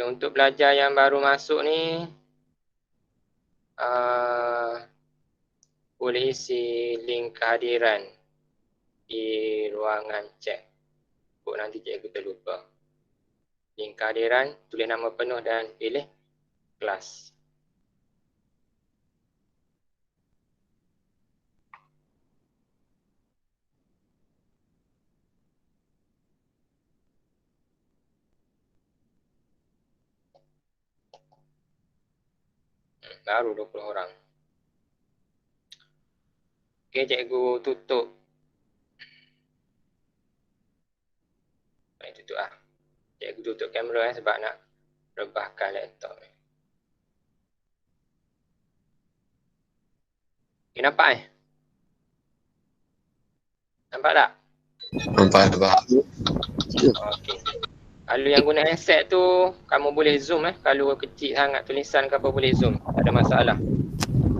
Okay, untuk belajar yang baru masuk ni, boleh isi link kehadiran di ruangan chat. Kok nanti cikgu terlupa. Link kehadiran, tulis nama penuh dan pilih kelas. Baru 20 orang. Okey, cikgu tutup. Tutup lah. Cikgu tutup kamera sebab nak rebahkan laptop ni. Okay, nampak Nampak tak? Nampak. Okey. Kalau yang guna handset tu, kamu boleh zoom Kalau kecil sangat tulisan ke apa boleh zoom. Tak ada masalah.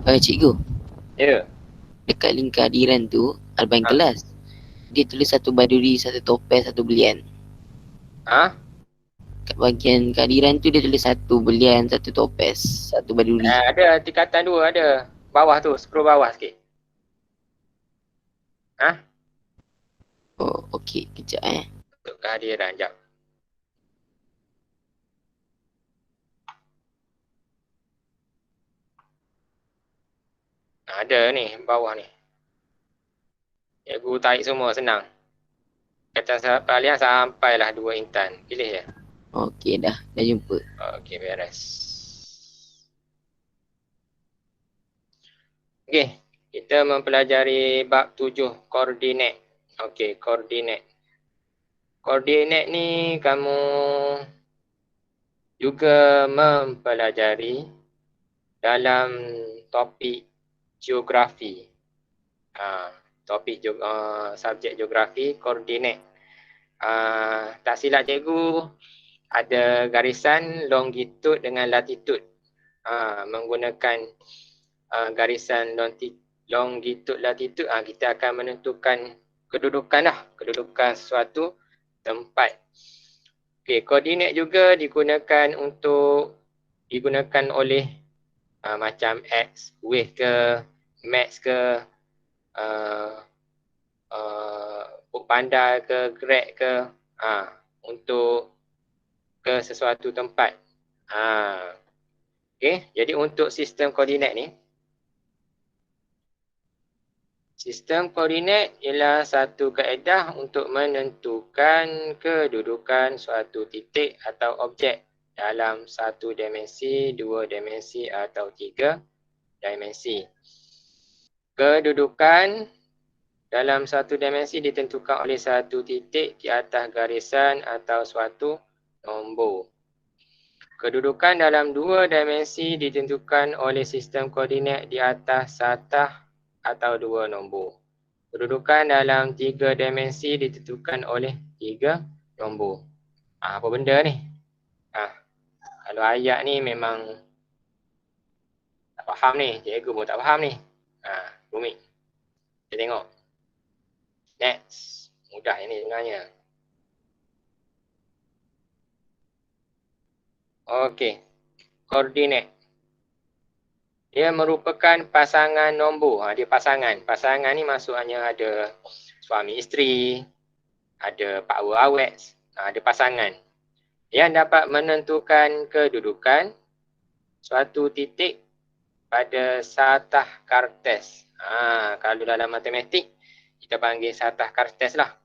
Cikgu. Ya. Dekat link kehadiran tu, Alban kelas. Dia tulis satu baduri, satu topeng, satu belian. Kat bahagian kehadiran tu dia tulis satu belian, satu topes, satu baduri. Ada tingkatan 2 ada. Bawah tu, scroll bawah sikit. Oh, okey. Kejap Untuk kehadiran, jap. Ada ni, bawah ni. Cikgu tarik semua, senang. Kata kalian sampailah 2 intan. Pilih je. Okey, dah jumpa. Okey, beres. Okey, kita mempelajari bab 7, koordinat. Okey, koordinat. Koordinat ni kamu juga mempelajari dalam topik geografi. Subjek geografi, koordinat. Tak silap cikgu, ada garisan longitude dengan latitude. Menggunakan garisan longitude latitude, kita akan menentukan kedudukan sesuatu tempat. Okey, koordinat juga digunakan oleh macam X, wave ke, max ke, panda ke, grad ke, untuk ke sesuatu tempat. Okey, jadi untuk sistem koordinat ni, sistem koordinat ialah satu kaedah untuk menentukan kedudukan suatu titik atau objek dalam satu dimensi, dua dimensi atau tiga dimensi. Kedudukan dalam satu dimensi ditentukan oleh satu titik di atas garisan atau suatu nombor. Kedudukan dalam dua dimensi ditentukan oleh sistem koordinat di atas satah atau dua nombor. Kedudukan dalam tiga dimensi ditentukan oleh tiga nombor. Apa benda ni? Kalau ayat ni memang tak faham ni. Cikgu pun tak faham ni. Rumit. Kita tengok. Next. Mudah ini sebenarnya. Okey. Koordinat. Dia merupakan pasangan nombor. Dia pasangan. Pasangan ni maksudnya ada suami isteri, ada pakwa awet, ada pasangan yang dapat menentukan kedudukan suatu titik pada satah kartes. Kalau dalam matematik, kita panggil satah kartes lah.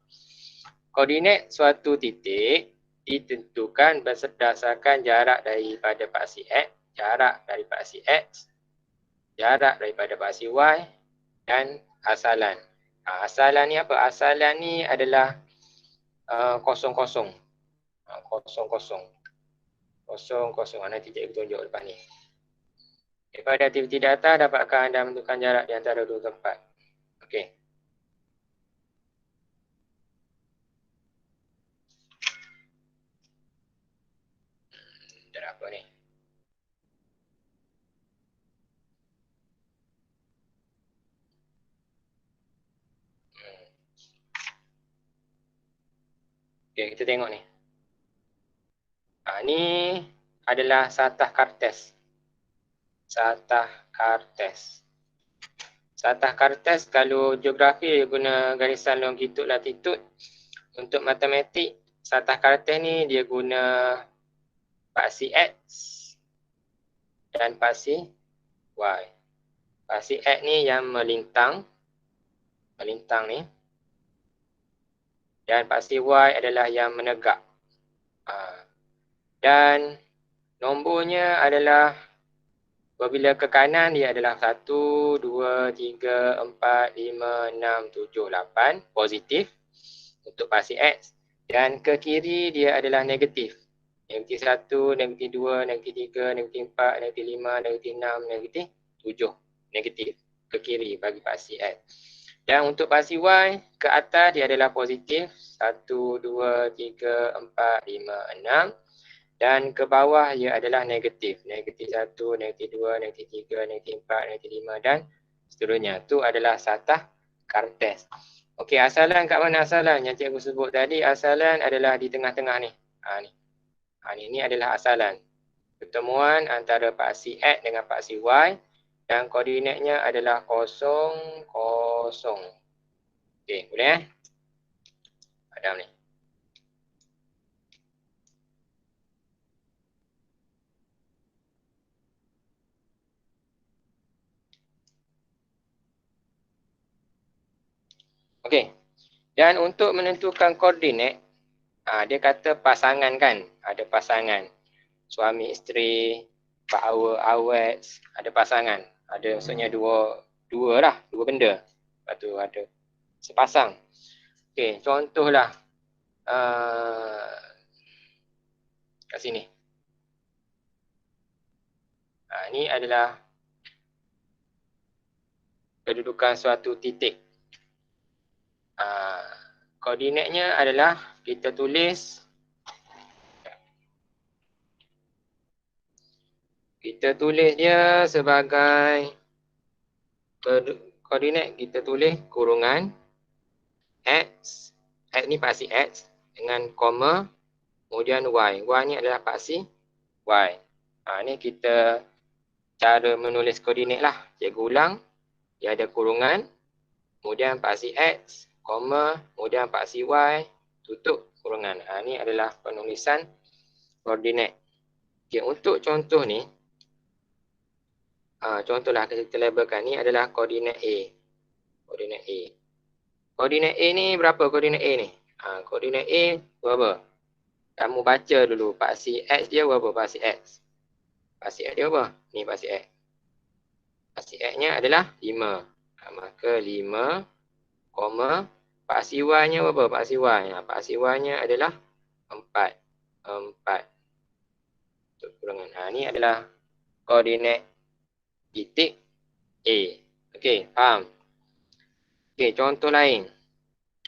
Koordinat suatu titik ditentukan berdasarkan jarak daripada paksi X, jarak dari paksi X, jarak daripada paksi Y dan asalan. Asalan ni apa? Asalan ni adalah kosong-kosong. Kosong-kosong. Kosong-kosong. Nanti cikgu tunjuk lepas ni. Daripada aktiviti data, dapatkah anda menentukan jarak di antara dua tempat? Okey. Jarak apa ni? Okey, kita tengok ni. Ni adalah satah Kartes. Satah Kartes. Satah Kartes kalau geografi dia guna garisan longitude latitude. Untuk matematik, satah Kartes ni dia guna paksi X dan paksi Y. Paksi X ni yang melintang ni. Dan paksi Y adalah yang menegak. Dan nombornya adalah apabila ke kanan dia adalah 1, 2, 3, 4, 5, 6, 7, 8 positif untuk paksi X. Dan ke kiri dia adalah negatif. Negatif 1, negatif 2, negatif 3, negatif 4, negatif 5, negatif 6, negatif 7. Negatif ke kiri bagi paksi X. Dan untuk paksi Y, ke atas dia adalah positif. 1, 2, 3, 4, 5, 6. Dan ke bawah dia adalah negatif. Negatif 1, negatif 2, negatif 3, negatif 4, negatif 5 dan seterusnya. Itu adalah satah Kartes. Okey, asalan kat mana asalan? Yang cikgu sebut tadi, asalan adalah di tengah-tengah ni. Ni adalah asalan. Pertemuan antara paksi X dengan paksi Y. Dan koordinatnya adalah 0, 0. Okey, boleh Adam ni. Okey. Dan untuk menentukan koordinat, dia kata pasangan kan. Ada pasangan. Suami isteri, pak awet, ada pasangan. Ada maksudnya dua benda. Lepas tu ada sepasang. Okey, contohlah kat sini. Ini adalah kedudukan suatu titik. Koordinatnya adalah kita tulis dia sebagai koordinat, kita tulis kurungan X ni paksi X dengan koma, kemudian Y. Y ni adalah paksi Y. Ni kita cara menulis koordinat lah. Cikgu ulang. Dia ada kurungan, kemudian paksi X, koma, kemudian paksi Y, tutup kurungan. Ni adalah penulisan koordinat. Okay, untuk contoh ni, contohlah kita labelkan ni adalah koordinat A. Koordinat A. Koordinat A ni berapa koordinat A ni? Koordinat A berapa? Kamu baca dulu paksi X dia berapa paksi X? Paksi X dia berapa? Ni paksi X. Paksi X-nya adalah 5. Maka 5, koma, paksi Y-nya berapa? Paksi Y. Paksi Y-nya adalah 4. 4. Untuk kurungan. Ni adalah koordinat titik A. Okey, faham? Okey, contoh lain.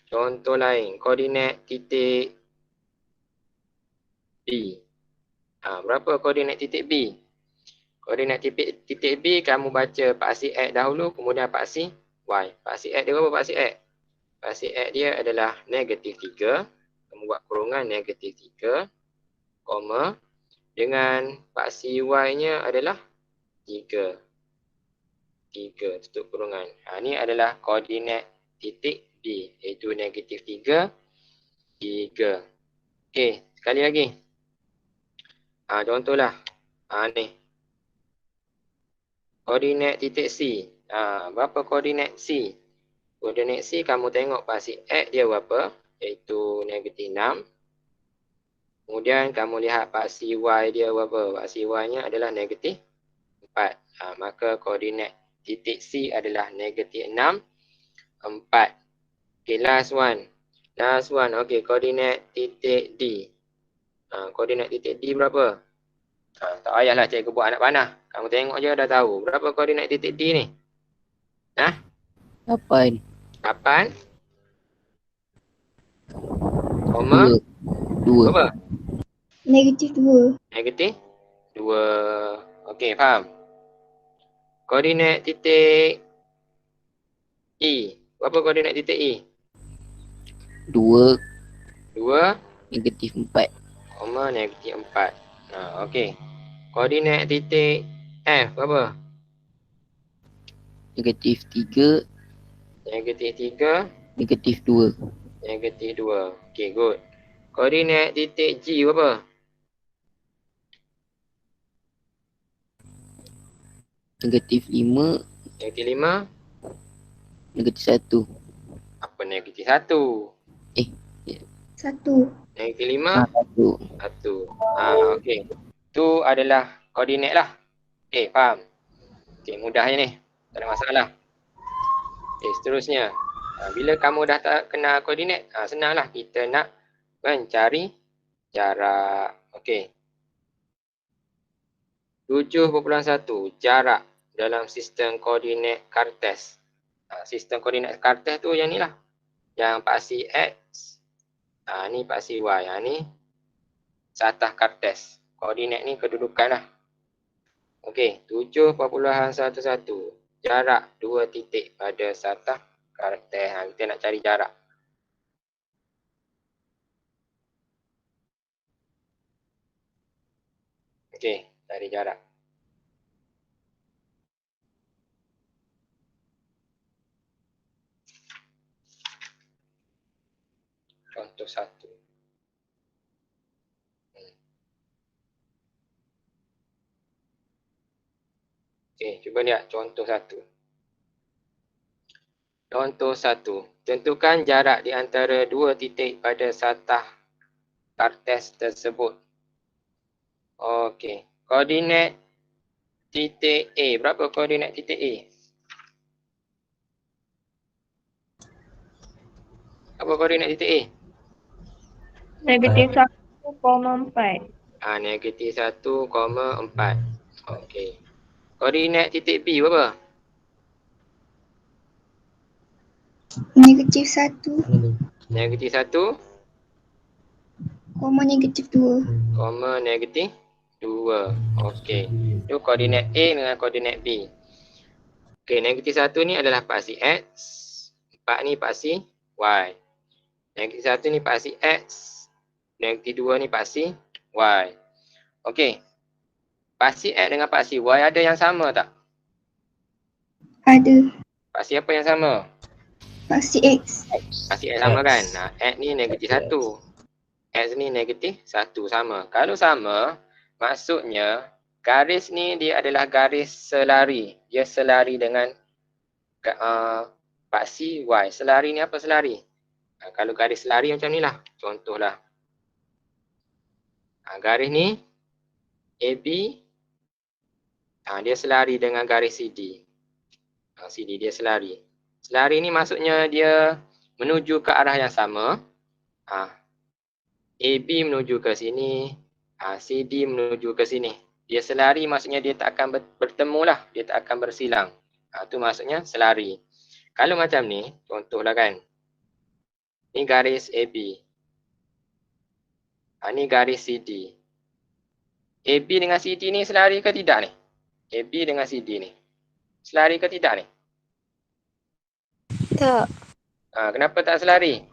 Contoh lain, koordinat titik B. Berapa koordinat titik B? Koordinat titik B, kamu baca paksi X dahulu, kemudian paksi Y. Paksi X dia berapa paksi X? Paksi X dia adalah negatif 3. Kamu buat kurungan negatif 3, koma, dengan paksi Y-nya adalah 3. 3, tutup kurungan. Ni adalah koordinat titik B, iaitu negatif 3, 3. Okey, sekali lagi. Contohlah. Ni. Koordinat titik C. Berapa koordinat C? Koordinat C kamu tengok paksi X dia berapa? Iaitu negatif 6. Kemudian kamu lihat paksi Y dia berapa? Paksi Y-nya adalah negatif 4. Maka koordinat titik C adalah negatif 6, 4. Okay, last one. Last one. Okay, koordinat titik D. Koordinat titik D berapa? Tak payahlah cikgu buat anak panah. Kamu tengok je dah tahu. Berapa koordinat titik D ni? 8. 8. Koma? 2. Berapa? Negatif 2. Negatif 2. Okey, faham? Koordinat titik E. Berapa koordinat titik E? 2. 2. Negatif 4. Koma negatif 4. Okey. Koordinat titik F berapa? -3, -3, -2. -2. Okey, good. Koordinat titik G berapa? -5, -5, -1. apa -1? Satu. -5, 1. 1. Okey. Tu adalah koordinat lah. Okey, faham? Okey, mudahnya ni. Tak ada masalah. Okey, seterusnya. Bila kamu dah tak kenal koordinat, senanglah kita nak mencari jarak. Okey. 7.1 jarak dalam sistem koordinat Kartes. Sistem koordinat Kartes tu yang ni lah. Yang paksi X, ni paksi Y. Ni satah Kartes. Koordinat ni kedudukan lah. Okey, 7.11 jarak 2 titik pada satah Kartes. Kita nak cari jarak. Okey, cari jarak. Contoh 1. Okey, cuba lihat contoh 1. Contoh 1. Tentukan jarak di antara 2 titik pada satah Kartes tersebut. Okey. Koordinat titik A. Berapa koordinat titik A? Apa koordinat titik A? -1,4. -1,4. Okey. Koordinat titik B berapa? -1, -1, koma -2. -2. Okey. Itu koordinat A dengan koordinat B. Okey, -1 ni adalah paksi X. 4 ni paksi Y. -1 ni paksi X. -2 ni paksi Y. Okey. Paksi X dengan paksi Y ada yang sama tak? Ada. Paksi apa yang sama? Paksi X. Paksi X sama kan? X ni -1. X ni -1 sama. Kalau sama, maksudnya garis ni dia adalah garis selari. Dia selari dengan paksi Y. Selari ni apa selari? Kalau garis selari macam ni lah. Contohlah. Garis ni AB. Dia selari dengan garis CD. CD dia selari. Selari ni maksudnya dia menuju ke arah yang sama. AB menuju ke sini. CD menuju ke sini. Dia selari maksudnya dia tak akan bertemu lah. Dia tak akan bersilang. Tu maksudnya selari. Kalau macam ni, contohlah kan. Ni garis AB. Ni garis CD. AB dengan CD ni selari ke tidak ni? AB dengan CD ni. Selari ke tidak ni? Tak. Kenapa tak selari?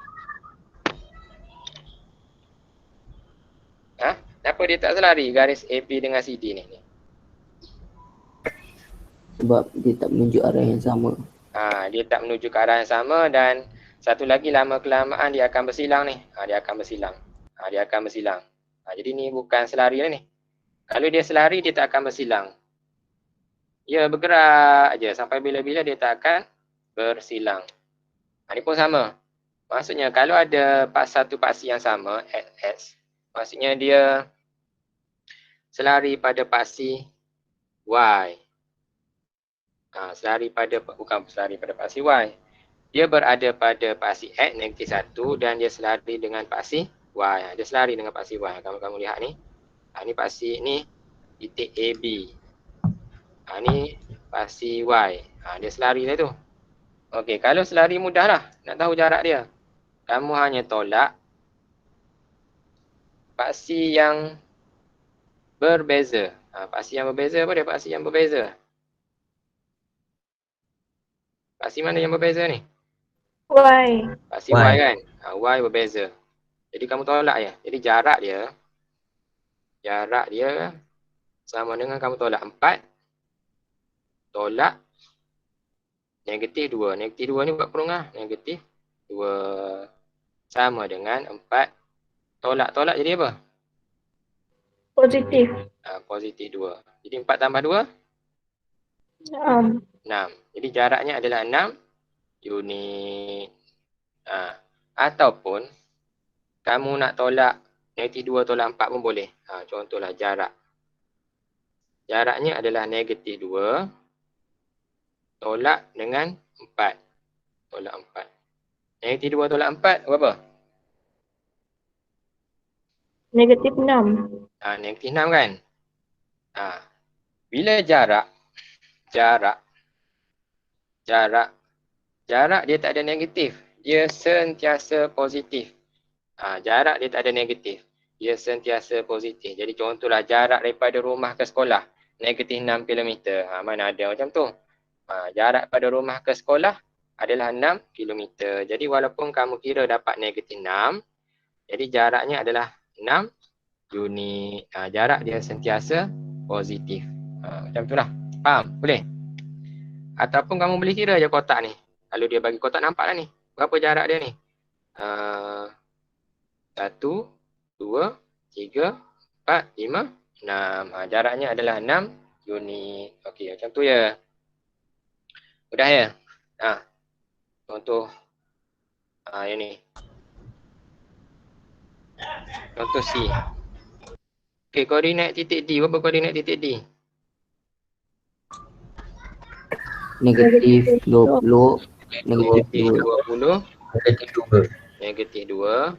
Kenapa dia tak selari garis AB dengan CD ni? Sebab dia tak menunjuk arah yang sama. Dia tak menuju ke arah yang sama dan satu lagi lama kelamaan dia akan bersilang ni. Dia akan bersilang. Jadi ni bukan selari lah ni. Kalau dia selari dia tak akan bersilang. Dia bergerak aja sampai bila-bila dia tak akan bersilang. Ni pun sama. Maksudnya kalau ada satu paksi yang sama, X, maksudnya dia selari pada paksi Y. Bukan selari pada paksi Y. Dia berada pada paksi X -1 dan dia selari dengan paksi Y. Dia selari dengan paksi Y. Kamu lihat ni. Ni paksi ni titik AB. Ni paksi Y. Dia selari lah tu. Okey, kalau selari mudahlah nak tahu jarak dia. Kamu hanya tolak paksi yang berbeza. Paksi yang berbeza apa dia? Paksi yang berbeza. Paksi mana yang berbeza ni? Y. Paksi Y kan? Y berbeza. Jadi kamu tolak je. Jadi jarak dia Jarak dia sama dengan kamu tolak 4 tolak negatif 2. Negatif 2 ni buat perungah. Negatif 2 sama dengan 4 tolak jadi apa? Positif. Positif 2. Jadi 4 tambah 2? 6. 6. Jadi jaraknya adalah 6 unit. Ataupun kamu nak tolak negatif 2 tolak 4 pun boleh. Contohlah jarak. Jaraknya adalah negatif 2 tolak dengan 4. Tolak 4. Negatif 2 tolak 4 berapa? Negatif 6. Negatif 6 kan? Bila jarak dia tak ada negatif. Dia sentiasa positif. Jarak dia tak ada negatif. Dia sentiasa positif. Jadi contohlah jarak daripada rumah ke sekolah. Negatif 6 km. Mana ada macam tu. Jarak pada rumah ke sekolah adalah 6 km. Jadi walaupun kamu kira dapat negatif 6, jadi jaraknya adalah 6 unit. Jarak dia sentiasa positif. Macam tu lah. Faham? Boleh? Ataupun kamu boleh kira je kotak ni. Kalau dia bagi kotak, nampak lah ni. Berapa jarak dia ni? 1, 2, 3, 4, 5, 6. Jaraknya adalah 6 unit. Okey, macam tu ya. Mudah ya? Contoh yang ni. Contoh C. Okey, koordinat titik D. Berapa koordinat titik D? Negatif 20, negatif Negatif 2. 20, Negatif 2. negatif 2.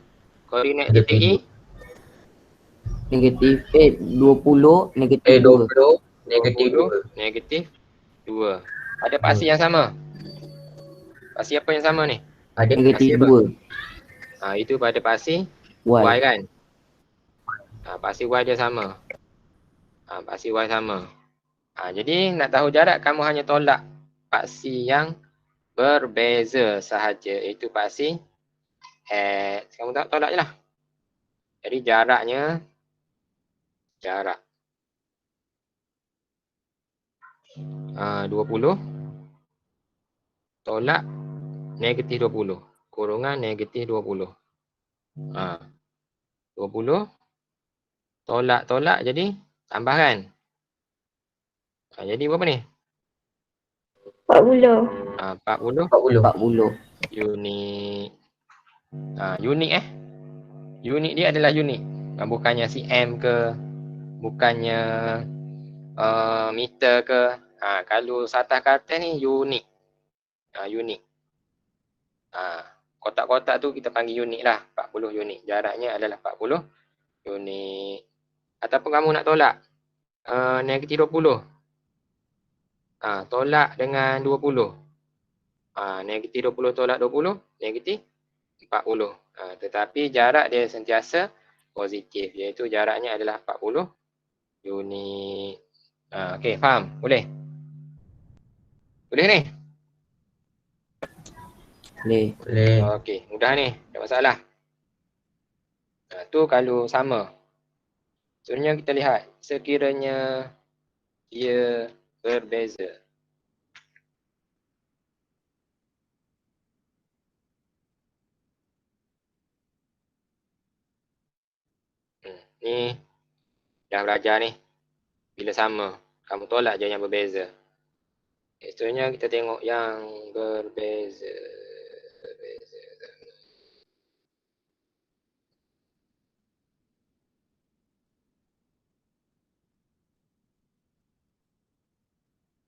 Koordinat titik E? Negatif 20, negatif 2. 20, negatif 20, negatif 2. Ada paksi yang sama? Paksi apa yang sama ni? Ada Negatif paksi 2. Itu pada paksi Y. Y kan? Paksi Y dia sama. Paksi Y sama. Jadi nak tahu jarak, kamu hanya tolak paksi yang berbeza sahaja. Iaitu paksi X. Kamu tak tolak je lah. Jadi jarak 20 tolak negatif 20. Kurungan negatif 20. 20 tolak jadi tambah kan? Jadi berapa ni? 40. 40 40. unit. Unit unit dia adalah unit. Bukannya cm ke, bukannya meter ke. Kalau satah kata ni unit. Unit. Kotak-kotak tu kita panggil unit lah. 40 unit. Jaraknya adalah 40 unit. Ataupun kamu nak tolak negatif 20. Tolak dengan 20. Negatif 20 tolak 20, negatif 40. Tetapi jarak dia sentiasa positif. Iaitu jaraknya adalah 40 unit. Okey, faham? Boleh? Boleh ni? Boleh. Okey, mudah ni. Tak masalah. Tu kalau sama. Sebenarnya kita lihat. Sekiranya dia berbeza. Ni dah belajar ni. Bila sama, kamu tolak je yang berbeza. Seterusnya kita tengok yang berbeza.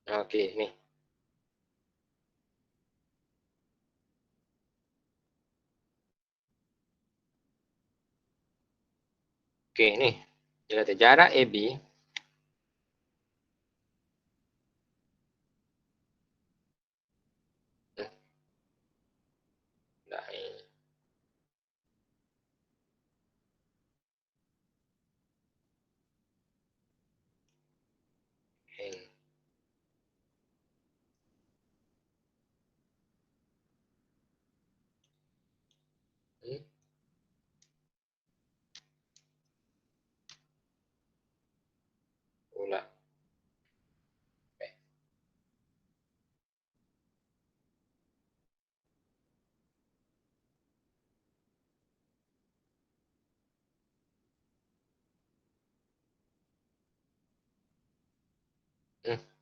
Okey, ni. Okey, ni. Dia kata jarak AB dah ni.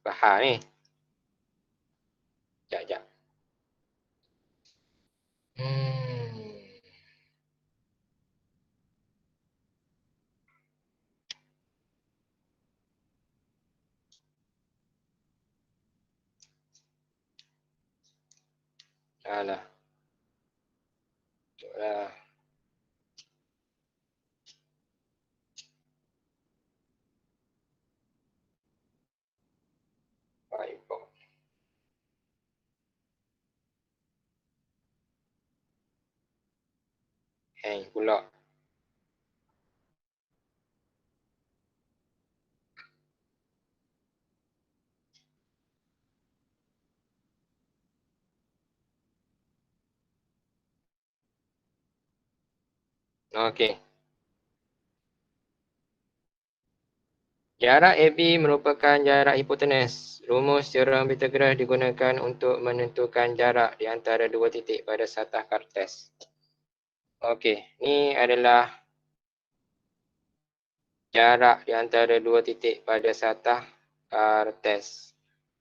Faham ni. Sekejap. Alah. Itulah. Baik. Hang pula. Okey. Jarak AB merupakan jarak hipotenus. Rumus teorem Pythagoras digunakan untuk menentukan jarak di antara dua titik pada satah kartes. Okey, ni adalah jarak di antara dua titik pada satah kartes.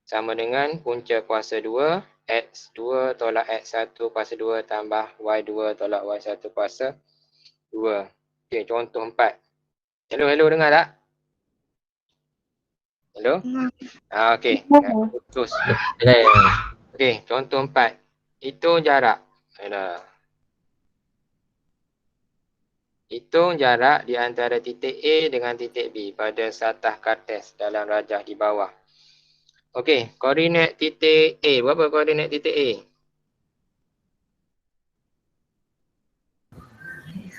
Sama dengan punca kuasa 2, X2 tolak X1 kuasa 2 tambah Y2 tolak Y1 kuasa 2. Okey, contoh 4. Hello, dengar tak? Hello? Okey. Putus. Okey, contoh 4. Hitung jarak. Hitung jarak di antara titik A dengan titik B pada satah kartes dalam rajah di bawah. Okey, koordinat titik A. Berapa koordinat titik A?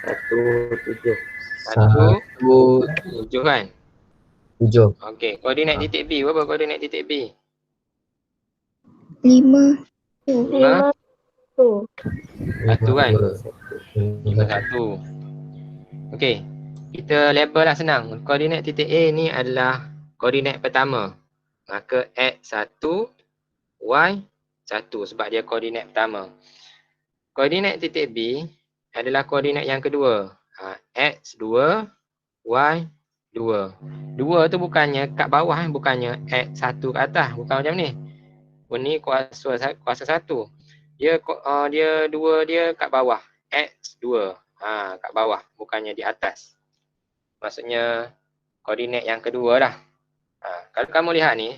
1, 7. 1, 7 kan? 7. Okey, koordinat titik B. Berapa koordinat titik B? 5. 5, 1. 1 kan? 5, 5. 1. Okey, kita label lah senang. Koordinat titik A ni adalah koordinat pertama. Maka X1, Y1 sebab dia koordinat pertama. Koordinat titik B adalah koordinat yang kedua. X2, Y2. 2 tu bukannya kat bawah, bukannya X1 ke atas. Bukan macam ni. Ini kuasa 1. Dia 2 dia kat bawah. X2. Kat bawah. Bukannya di atas. Maksudnya koordinat yang kedua lah. Kalau kamu lihat ni,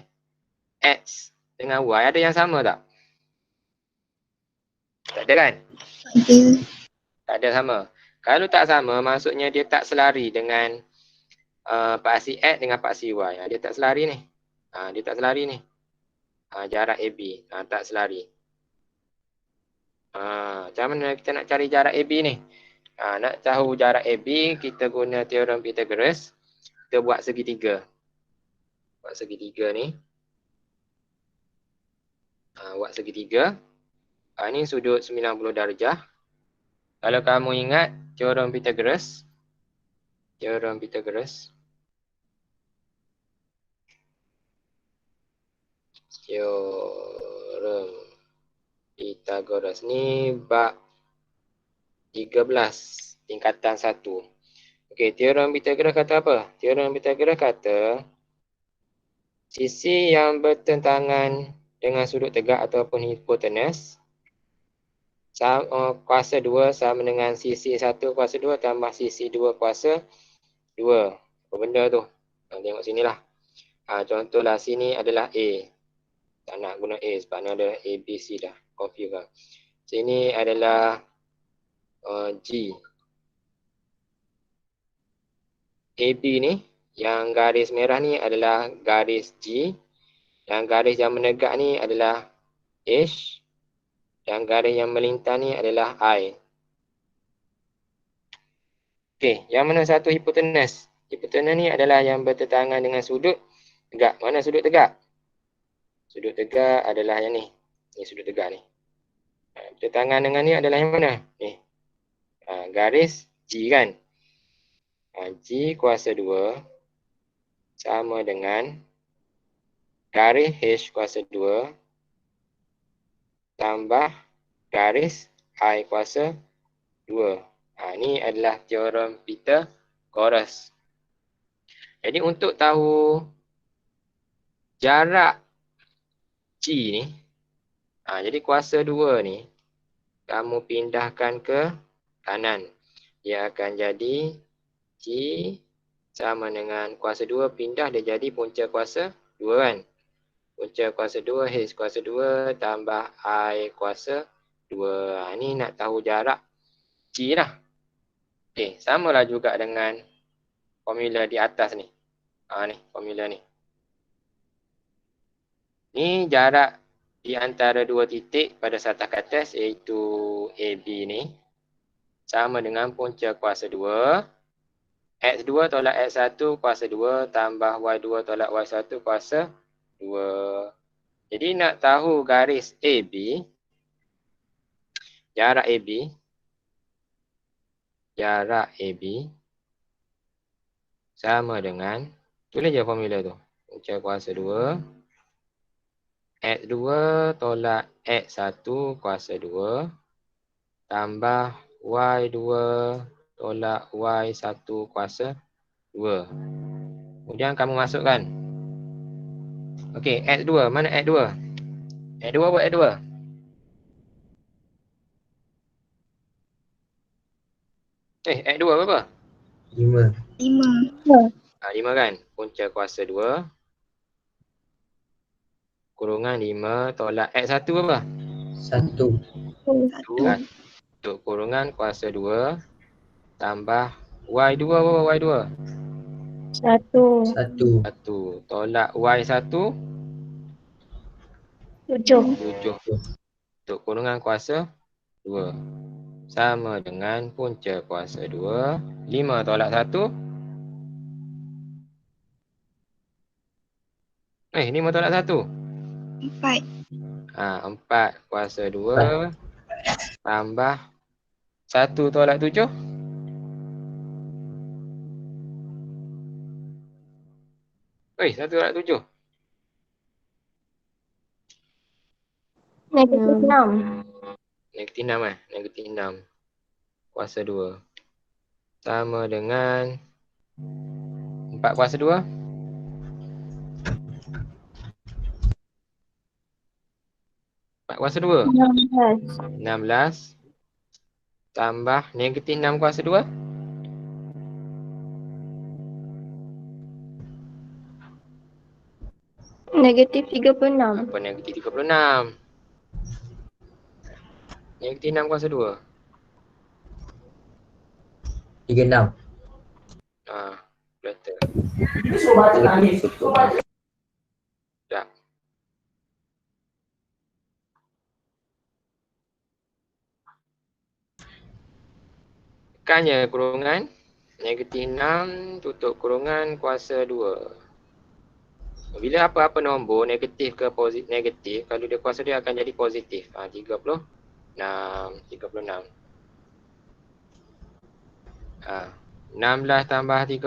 X dengan Y ada yang sama tak? Tak ada kan? Tak ada sama. Kalau tak sama, maksudnya dia tak selari dengan paksi X dengan paksi Y. Dia tak selari ni. Dia tak selari ni. Jarak AB. Tak selari. Macam mana kita nak cari jarak AB ni? Nak tahu jarak AB, kita guna teorem Pythagoras. Kita buat segitiga. Buat segitiga ni. Buat segitiga. Ini sudut 90 darjah. Kalau kamu ingat teorem Pythagoras. Teorem Pythagoras. Teorem Pythagoras ni bab 13 tingkatan 1. Okey, teorem Pythagoras kata apa? Teorem Pythagoras kata sisi yang bertentangan dengan sudut tegak ataupun hipotenus kuasa 2 sama dengan sisi 1 kuasa 2 tambah sisi 2 kuasa 2. Apa benda tu? Tengok sinilah. Contohlah sini adalah A. Tak nak guna A sebab ni ada A, B, C dah. Confuse lah. Sini adalah G. AB ni, yang garis merah ni adalah garis G. Yang garis yang menegak ni adalah H. Yang garis yang melintang ni adalah I. Okey, yang mana satu hipotenus? Hipotenus ni adalah yang bertentangan dengan sudut tegak. Mana sudut tegak? Sudut tegak adalah yang ni. Ni sudut tegak ni. Bertentangan dengan ni adalah yang mana? Ni. Garis G kan? G kuasa 2 sama dengan garis H kuasa 2 tambah garis I kuasa 2. Ini adalah teorem Pythagoras. Jadi untuk tahu jarak C ni, jadi kuasa 2 ni, kamu pindahkan ke kanan. Dia akan jadi C sama dengan kuasa 2 pindah, dia jadi punca kuasa 2 kan. Punca kuasa 2 H kuasa 2 tambah I kuasa 2. Ni nak tahu jarak C lah. Okey, samalah juga dengan formula di atas ni. Ni formula ni. Ni jarak di antara dua titik pada satah ke atas iaitu AB ni sama dengan punca kuasa 2 X2 tolak X1 kuasa 2 tambah Y2 tolak Y1 kuasa 2. Jadi nak tahu garis AB, jarak AB sama dengan, tulis je formula tu. Punca kuasa 2 X2 tolak X1 kuasa 2 tambah Y2 tolak Y1 kuasa 2. Kemudian kamu masukkan. Okey, X2. Mana X2? X2 apa X2? X2 berapa? 5. 5 kan? Punca kuasa 2 kurungan 5 tolak X1 berapa? 1. 1 kurungan kuasa 2 tambah Y2 berapa Y2? 1. 1. 1 tolak Y1 7. 7 untuk kurungan kuasa 2 sama dengan punca kuasa 2 5 tolak 1 5 tolak 1 4 kuasa 2 tambah 1 tolak 7 1 tolak 7 Negatif 6. negatif 6 negatif 6 kuasa 2 sama dengan 4 kuasa 2 4 kuasa 2 16. 16 tambah negatif 6 kuasa 2 Negatif 36. apa negatif 36 negatif 6 kuasa 2 36. betul tak tekannya kurungan negatif 6 tutup kurungan kuasa 2. Bila apa-apa nombor negatif ke negatif, kalau dia kuasa dia akan jadi positif. 36. 16 tambah 36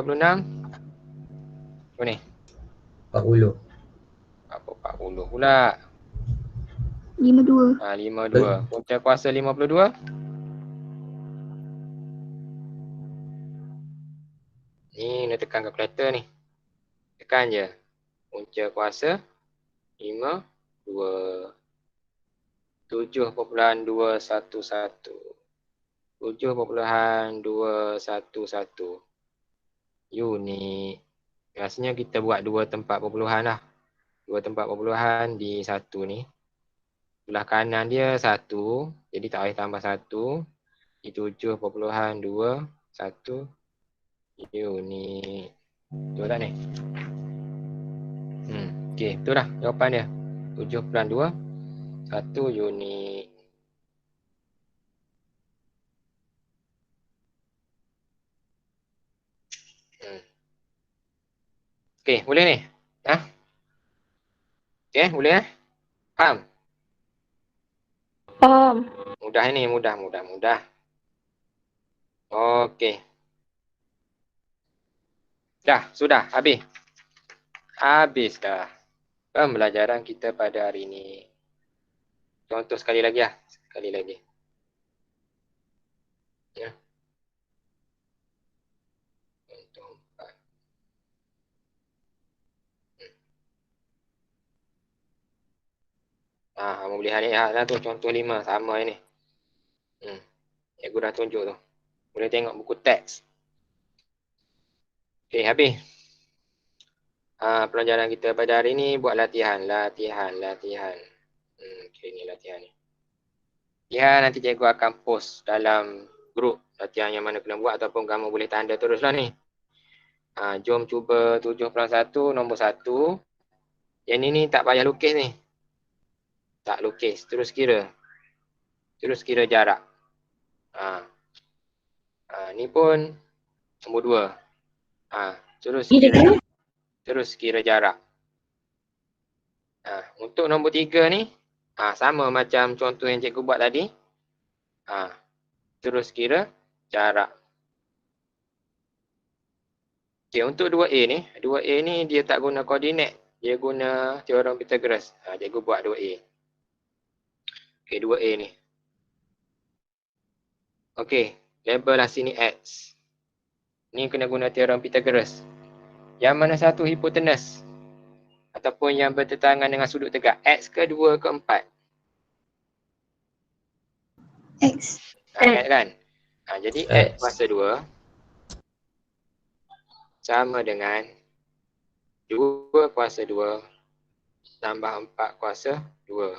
apa ni? 40. Apa 40 pula? 52. 52. Punca kuasa 52. Ni nak tekan kalkulator ni. Tekan je. Punca kuasa 52. 7.211. 7.211 unit. Rasanya kita buat dua tempat perpuluhan lah. Dua tempat perpuluhan di satu ni. Sebelah kanan dia 1. Jadi tak payah tambah 1. Di 7.21 unit. Betul tak ni? Okey, betul dah jawapan dia. 7.21 unit. Okey, boleh ni? Okey, boleh Faham? Faham. Mudah ni, mudah. Okey. Dah, sudah, habis. Habis dah pembelajaran kita pada hari ini. Contoh sekali lagi lah. Sekali lagi. Ya. Contoh 4. Kamu boleh lihat dah tu contoh 5 sama ini. Cikgu dah tunjuk tu. Boleh tengok buku teks. Okey, habis. Pelajaran kita pada hari ni buat latihan. Okey, ni latihan ni. Ya, nanti cikgu akan post dalam grup latihan yang mana kena buat ataupun kamu boleh tanda teruslah ni. Jom cuba 7.1 nombor 1. Yang ni tak payah lukis ni. Tak lukis, terus kira. Terus kira jarak. Ni pun nombor 2. Terus kira jarak. Untuk nombor 3 ni, sama macam contoh yang cikgu buat tadi. Terus kira jarak. Okay, untuk 2A ni, 2A ni dia tak guna koordinat. Dia guna teorem Pythagoras. Cikgu buat 2A. Okay, 2A ni. Okay, label lah sini X. Ni kena guna teorem Pythagoras. Yang mana satu hipotenus? Ataupun yang bertentangan dengan sudut tegak. X ke 2 ke 4? X. X kan? Jadi X kuasa 2 sama dengan 2 kuasa 2 tambah 4 kuasa 2.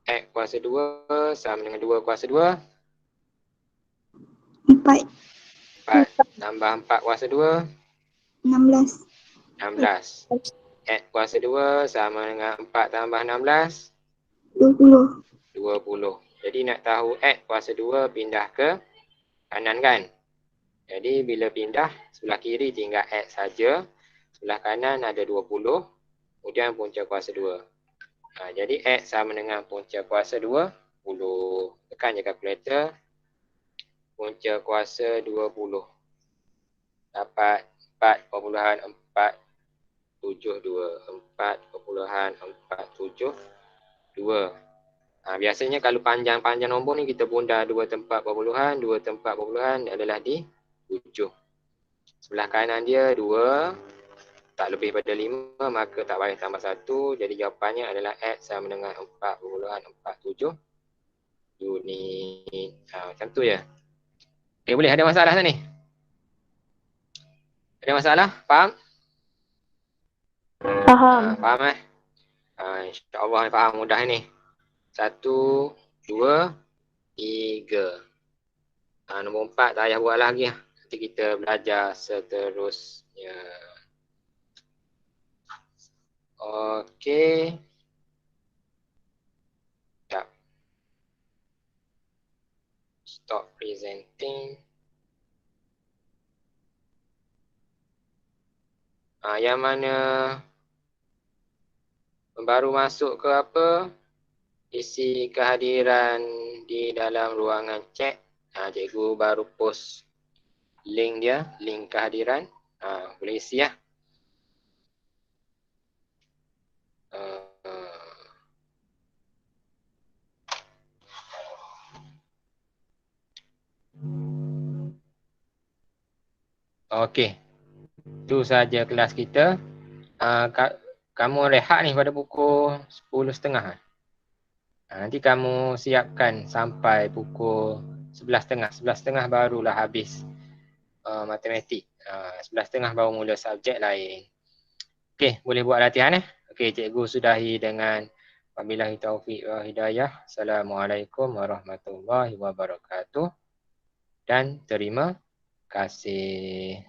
X kuasa 2 sama dengan 2 kuasa 2. 4. 4 tambah 4 kuasa 2. 16. 16. X kuasa 2 sama dengan 4 tambah 16. 20. 20. Jadi nak tahu X kuasa 2 pindah ke kanan kan? Jadi bila pindah, sebelah kiri tinggal X saja. Sebelah kanan ada 20. Kemudian punca kuasa 2. Jadi X sama dengan punca kuasa 20. Tekan je kalkulator. Punca kuasa 20. Dapat 4.472. 4.472. Biasanya kalau panjang-panjang nombor ni kita bunda 2 tempat perpuluhan, 2 tempat perpuluhan adalah di 7. Sebelah kanan dia 2, tak lebih pada 5, maka tak payah tambah 1. Jadi jawapannya adalah X sama dengan 4.47 unit. Macam tu je. Okay, boleh? Ada masalah tak ni? Ada masalah? Faham? Faham. Faham InsyaAllah faham mudah ni. 1, 2, 3. Nombor 4 tak payah buat lagi. Nanti kita belajar seterusnya. Okey. Sekejap. Stop presenting. Yang mana baru masuk ke apa? Isi kehadiran di dalam ruangan chat. Cikgu baru post link dia, link kehadiran. Boleh isi ya. Okey. Itu saja kelas kita. Kamu rehat ni pada pukul 10.30. Nanti kamu siapkan sampai pukul 11.30. 11.30 barulah habis matematik. 11.30 baru mula subjek lain. Okey, boleh buat latihan Okey, cikgu sudahi dengan wabillahi taufiq wa hidayah. Assalamualaikum warahmatullahi wabarakatuh. Dan terima kasih.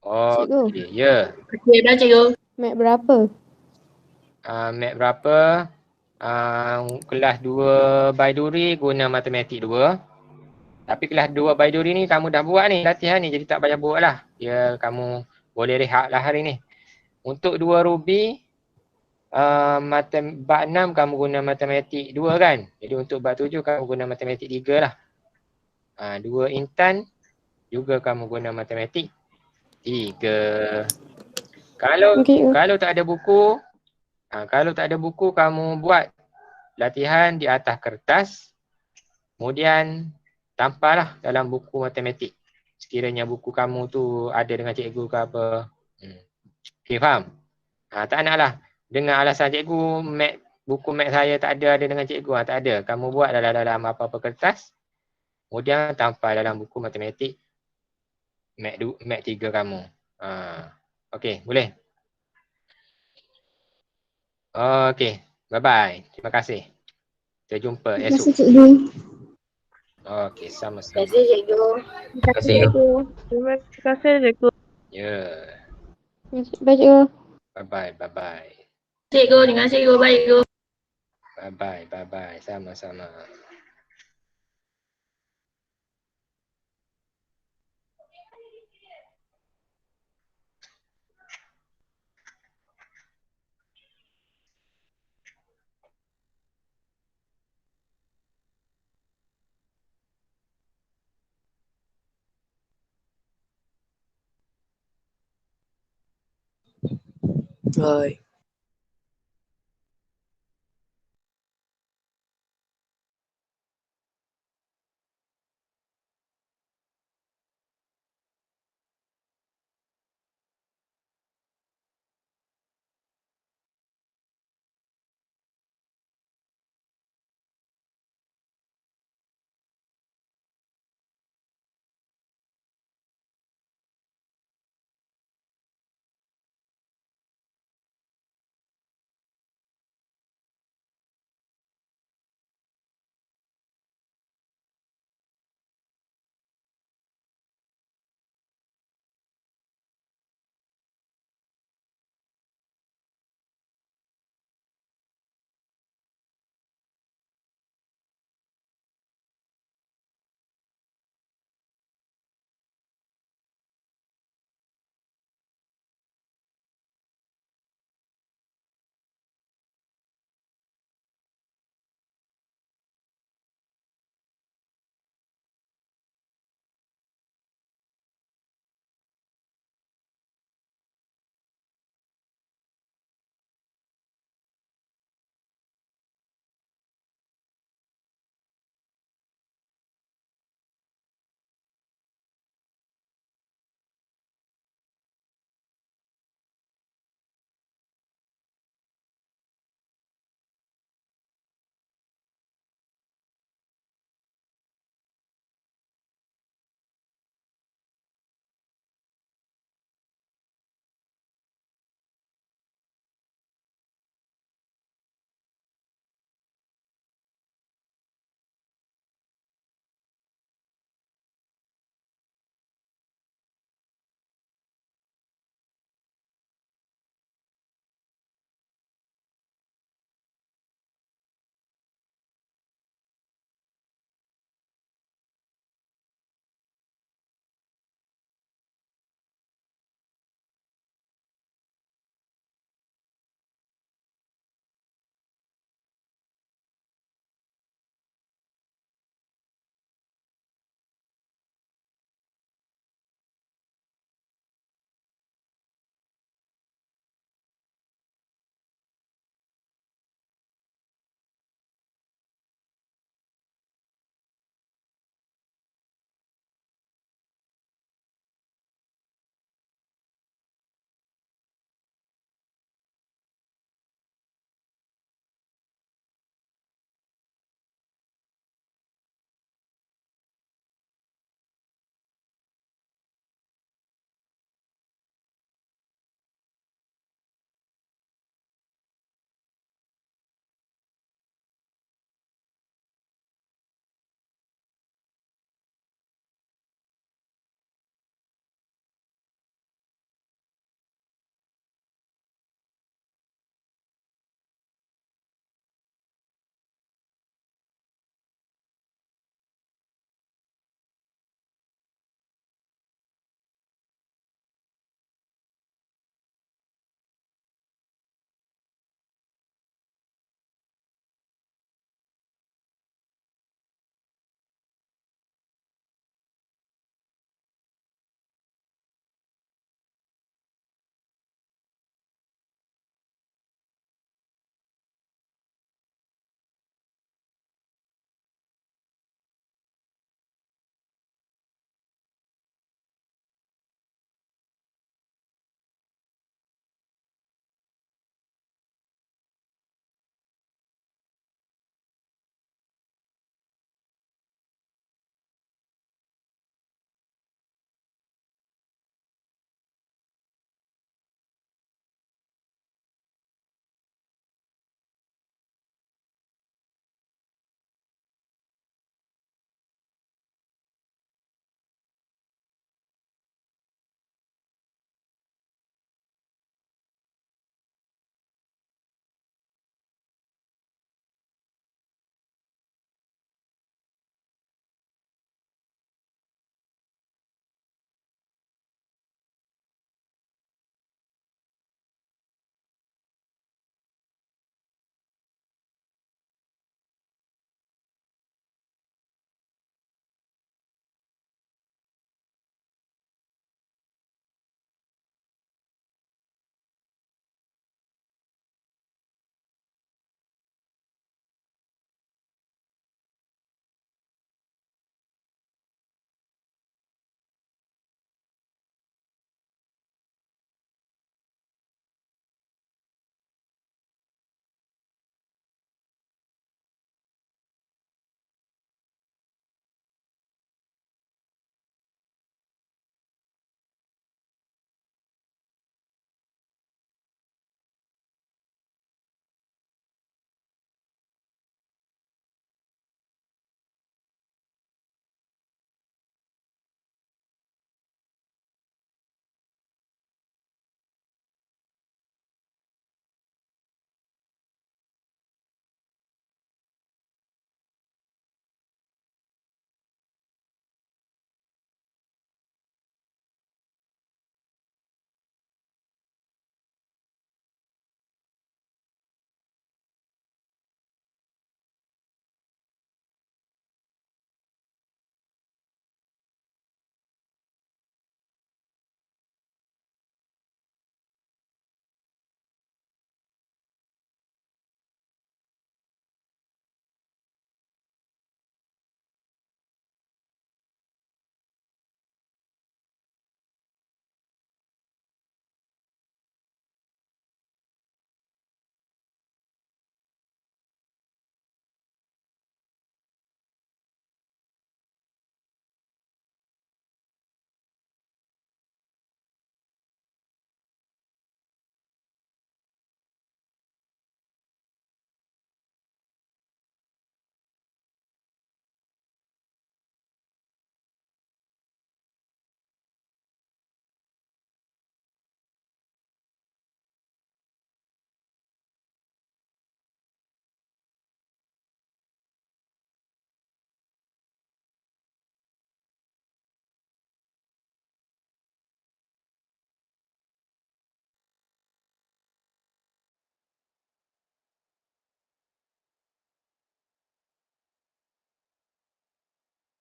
Okey, ya. Okey dah cikgu. Mat berapa? Mat berapa? Kelas 2 Baiduri guna matematik 2. Tapi kelas 2 Baiduri ni kamu dah buat ni latihan ni, jadi tak payah buat lah. Ya, kamu boleh rehat lah hari ni. Untuk 2 Ruby, bab 6 kamu guna matematik 2 kan? Jadi untuk bab 7 kamu guna matematik 3 lah. 2 Intan juga kamu guna matematik 3. Kalau tak ada buku, kamu buat latihan di atas kertas. Kemudian tampallah dalam buku matematik. Sekiranya buku kamu tu ada dengan cikgu ke apa. Okey, faham? Tak naklah dengan alasan cikgu buku mat saya tak ada dengan cikgu. Tak ada. Kamu buat dalam apa-apa kertas. Kemudian tampal dalam buku matematik mat 3 kamu. Okey, boleh? Okey. Bye-bye. Terima kasih. Kita jumpa Terima kasih esok. cikgu. Okey, sama-sama. cikgu. Terima kasih. Terima kasih cikgu. Ya. Baik cikgu. Bye-bye. Bye-bye. Cikgu, dengan cikgu. Baik, cikgu. Bye-bye. Bye-bye. Sama-sama. Hai.